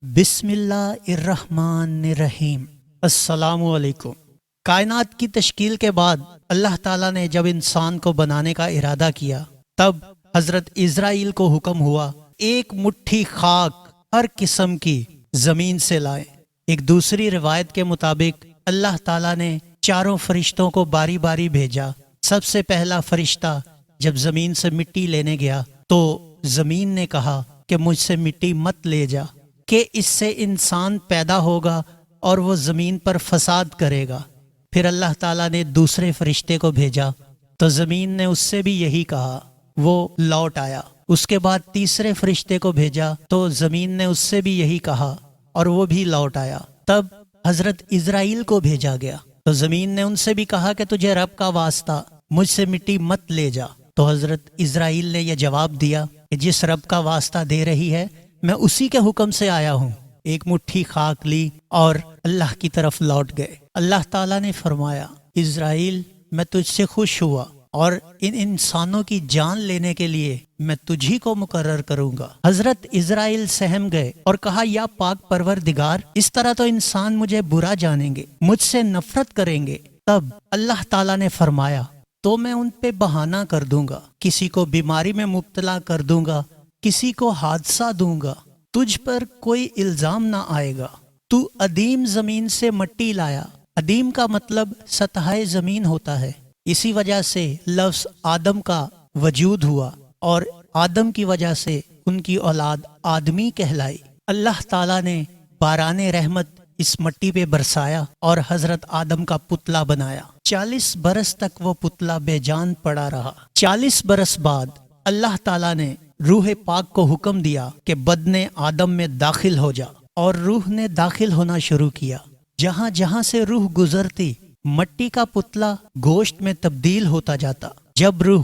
بسم اللہ الرحمن الرحیم۔ السلام علیکم۔ کائنات کی تشکیل کے بعد اللہ تعالیٰ نے جب انسان کو بنانے کا ارادہ کیا تب حضرت اسرائیل کو حکم ہوا ایک مٹھی خاک ہر قسم کی زمین سے لائیں۔ ایک دوسری روایت کے مطابق اللہ تعالیٰ نے چاروں فرشتوں کو باری باری بھیجا۔ سب سے پہلا فرشتہ جب زمین سے مٹی لینے گیا تو زمین نے کہا کہ مجھ سے مٹی مت لے جا، کہ اس سے انسان پیدا ہوگا اور وہ زمین پر فساد کرے گا۔ پھر اللہ تعالیٰ نے دوسرے فرشتے کو بھیجا تو زمین نے اس سے بھی یہی کہا، وہ لوٹ آیا۔ اس کے بعد تیسرے فرشتے کو بھیجا تو زمین نے اس سے بھی یہی کہا اور وہ بھی لوٹ آیا۔ تب حضرت اسرائیل کو بھیجا گیا تو زمین نے ان سے بھی کہا کہ تجھے رب کا واسطہ مجھ سے مٹی مت لے جا۔ تو حضرت اسرائیل نے یہ جواب دیا کہ جس رب کا واسطہ دے رہی ہے میں اسی کے حکم سے آیا ہوں۔ ایک مٹھی خاک لی اور اللہ کی طرف لوٹ گئے۔ اللہ تعالیٰ نے فرمایا، اسرائیل میں تجھ سے خوش ہوا اور ان انسانوں کی جان لینے کے لیے میں تجھی کو مقرر کروں گا۔ حضرت اسرائیل سہم گئے اور کہا، یا پاک پروردگار، اس طرح تو انسان مجھے برا جانیں گے، مجھ سے نفرت کریں گے۔ تب اللہ تعالیٰ نے فرمایا، تو میں ان پہ بہانہ کر دوں گا، کسی کو بیماری میں مبتلا کر دوں گا، کسی کو حادثہ دوں گا، تجھ پر کوئی الزام نہ آئے گا۔ تو ادیم زمین سے مٹی لایا۔ ادیم کا مطلب سطح زمین ہوتا ہے، اسی وجہ سے لفظ آدم کا وجود ہوا اور آدم کی وجہ سے ان کی اولاد آدمی کہلائی۔ اللہ تعالیٰ نے باران رحمت اس مٹی پہ برسایا اور حضرت آدم کا پتلا بنایا۔ 40 برس تک وہ پتلا بے جان پڑا رہا۔ 40 برس بعد اللہ تعالیٰ نے روح پاک کو حکم دیا کہ بدن آدم میں داخل ہو جا، اور روح نے داخل ہونا شروع کیا۔ جہاں جہاں سے روح گزرتی مٹی کا پتلا گوشت میں تبدیل ہوتا جاتا۔ جب روح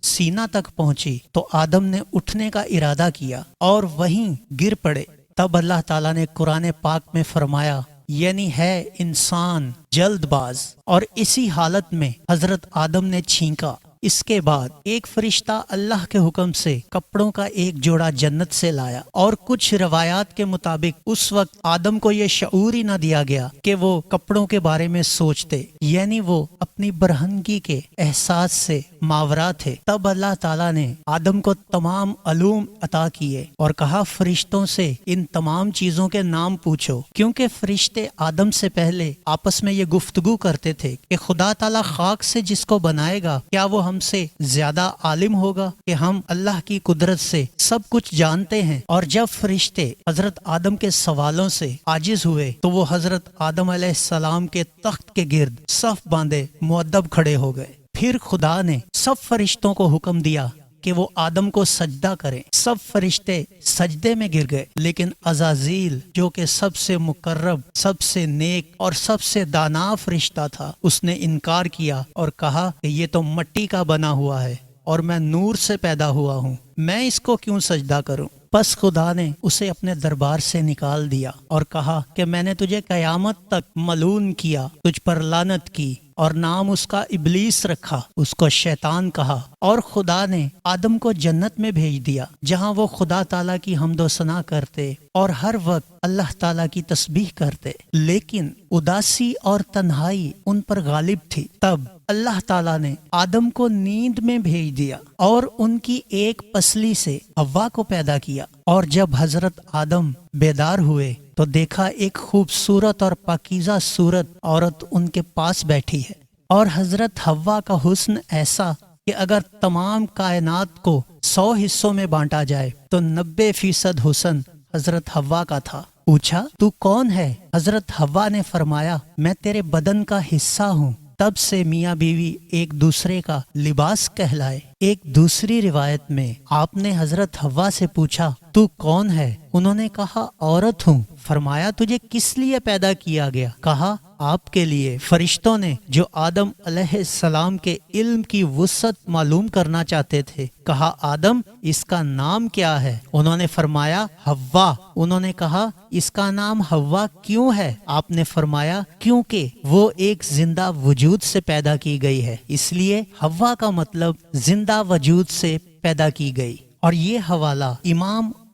سینہ تک پہنچی تو آدم نے اٹھنے کا ارادہ کیا اور وہیں گر پڑے۔ تب اللہ تعالیٰ نے قرآن پاک میں فرمایا، یعنی ہے انسان جلد باز، اور اسی حالت میں حضرت آدم نے چھینکا۔ اس کے بعد ایک فرشتہ اللہ کے حکم سے کپڑوں کا ایک جوڑا جنت سے لایا، اور کچھ روایات کے مطابق اس وقت آدم کو یہ شعور ہی نہ دیا گیا کہ وہ کپڑوں کے بارے میں سوچتے، یعنی وہ اپنی برہنگی کے احساس سے ماورا تھے۔ تب اللہ تعالیٰ نے آدم کو تمام علوم عطا کیے اور کہا، فرشتوں سے ان تمام چیزوں کے نام پوچھو، کیونکہ فرشتے آدم سے پہلے آپس میں یہ گفتگو کرتے تھے کہ خدا تعالیٰ خاک سے جس کو بنائے گا کیا وہ ہم سے زیادہ عالم ہوگا کہ ہم اللہ کی قدرت سے سب کچھ جانتے ہیں۔ اور جب فرشتے حضرت آدم کے سوالوں سے عاجز ہوئے تو وہ حضرت آدم علیہ السلام کے تخت کے گرد صف باندھے مؤدب کھڑے ہو گئے۔ پھر خدا نے سب فرشتوں کو حکم دیا کہ وہ آدم کو سجدہ کریں۔ سب فرشتے سجدے میں گر گئے، لیکن عزازیل جو کہ سب سے مقرب، سب سے نیک اور سب سے دانا فرشتہ تھا، اس نے انکار کیا اور کہا کہ یہ تو مٹی کا بنا ہوا ہے اور میں نور سے پیدا ہوا ہوں، میں اس کو کیوں سجدہ کروں؟ پس خدا نے اسے اپنے دربار سے نکال دیا اور کہا کہ میں نے تجھے قیامت تک ملعون کیا، تجھ پر لعنت کی، اور نام اس کا ابلیس رکھا، اس کو شیطان کہا۔ اور خدا نے آدم کو جنت میں بھیج دیا، جہاں وہ خدا تعالیٰ کی حمد و ثنا کرتے اور ہر وقت اللہ تعالیٰ کی تسبیح کرتے، لیکن اداسی اور تنہائی ان پر غالب تھی۔ تب اللہ تعالیٰ نے آدم کو نیند میں بھیج دیا اور ان کی ایک پسلی سے حوا کو پیدا کیا، اور جب حضرت آدم بیدار ہوئے تو دیکھا ایک خوبصورت اور پاکیزہ صورت عورت ان کے پاس بیٹھی ہے، اور حضرت حوا کا حسن ایسا کہ اگر تمام کائنات کو 100 حصوں میں بانٹا جائے تو 90% حسن حضرت حوا کا تھا۔ پوچھا، تو کون ہے؟ حضرت حوا نے فرمایا، میں تیرے بدن کا حصہ ہوں۔ تب سے میاں بیوی ایک دوسرے کا لباس کہلائے۔ ایک دوسری روایت میں آپ نے حضرت حوا سے پوچھا، تو کون ہے؟ انہوں نے کہا، عورت ہوں۔ فرمایا، تجھے کس لیے پیدا کیا گیا؟ کہا، آپ کے لیے۔ فرشتوں نے جو آدم علیہ السلام کے علم کی وسعت معلوم کرنا چاہتے تھے کہا، آدم اس کا نام کیا ہے؟ انہوں نے فرمایا، حوا۔ انہوں نے کہا، اس کا نام حوا کیوں ہے؟ آپ نے فرمایا، کیونکہ وہ ایک زندہ وجود سے پیدا کی گئی ہے، اس لیے حوا کا مطلب زندہ وجود سے پیدا کی گئی۔ اور یہ حوالہ امام